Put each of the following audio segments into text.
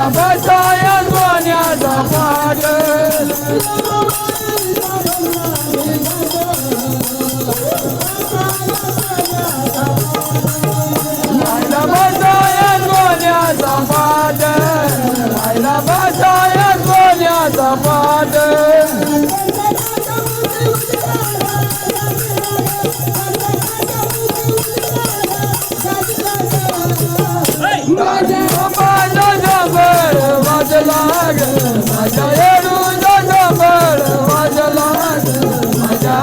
बसाया सोन्याचा पाट आईला बसाया सोन्याचा पाट आईला बसाया सोन्याचा पाट माझ्या जबर वाजला माझ्या येडूचा जबर वाजला माझ्या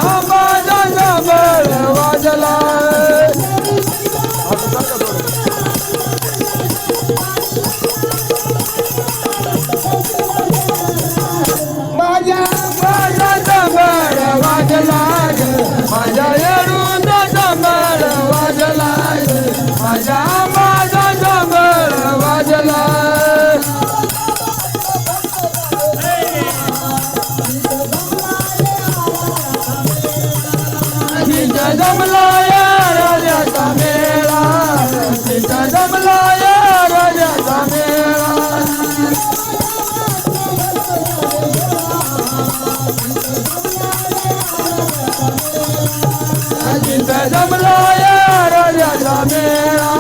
जबर वाजला माझ्या जबर वाजला माझ्या येडूचा जबर वाजला माझ्या जबर वाजला तिचा जमला या राजाचा मेळा तिचा जमला या राजाचा मेळा तिचा जमला या राजाचा मेळा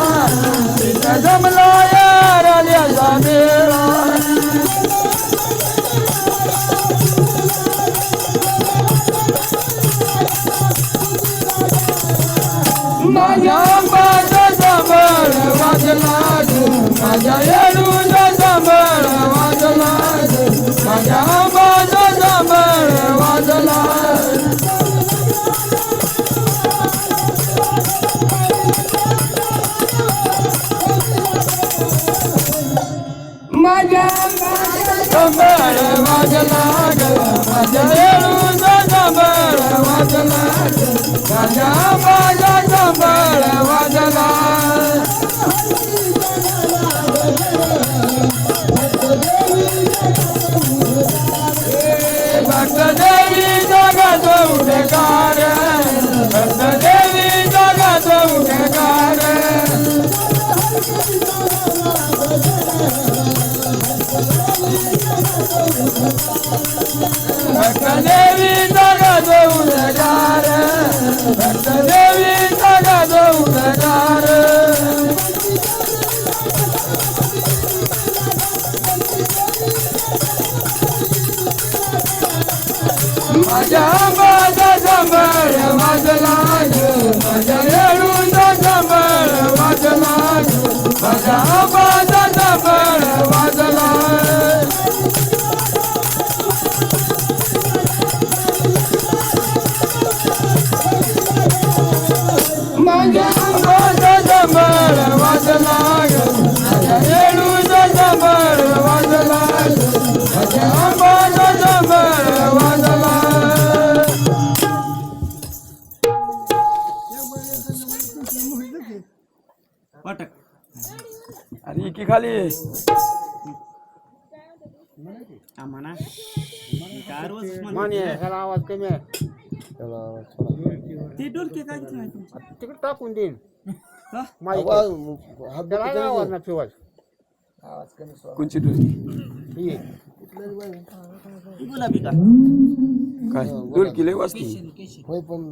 तिचा जमला या राजाचा मेळा माझ्या आंबाचा जबर वाजला माझ्या येडूचा जबर वाजला माझ्या आंबाचा जबर वाजला माझ्या जबर वाजला माझ्या येडूचा जबर वाजला माझ्या जबर वाजला भक्त देवी जगत उठकार भक्त देवी जगत उठकार भक्त देवी जगत उठकार भक्त देवी जगत उठकार माझ्या जबर वाजला माझ्या येडूचा जबर वाजला माझ्या जबर वाजला माझ्या जबर वाजला माझ्या येडूचा जबर वाजला माझ्या जबर वाजला अरे की खाली आवाज कमी आहे तिकडे टाकून देईन आवाज ना फिवाज कोणची डुलकी काय डुलकी लय वाजती होय पण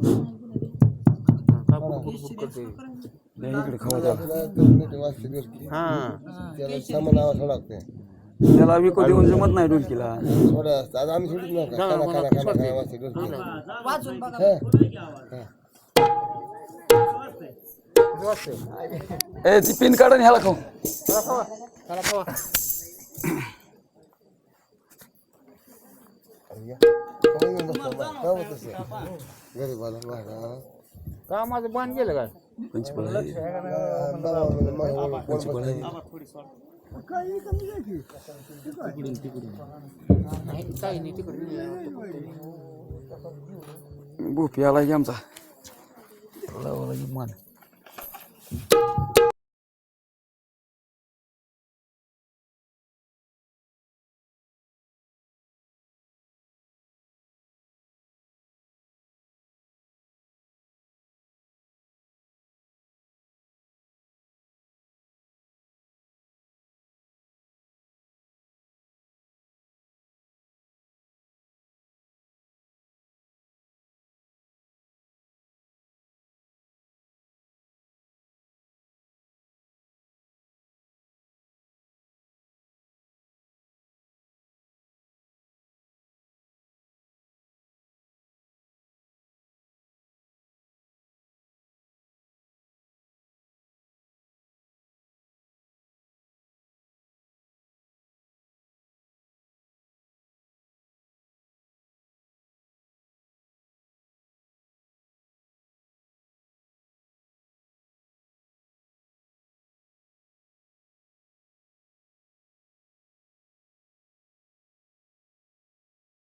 इकडे खवा त्याला सामान आवाज लागते त्याला विकत देऊन जमत नाही डुलकीला थोडं आम्ही सोडत ए ती पिन काढ आणि ह्याला खाऊ का माझं बाण गेलं काय भूपी आला की आमचा मान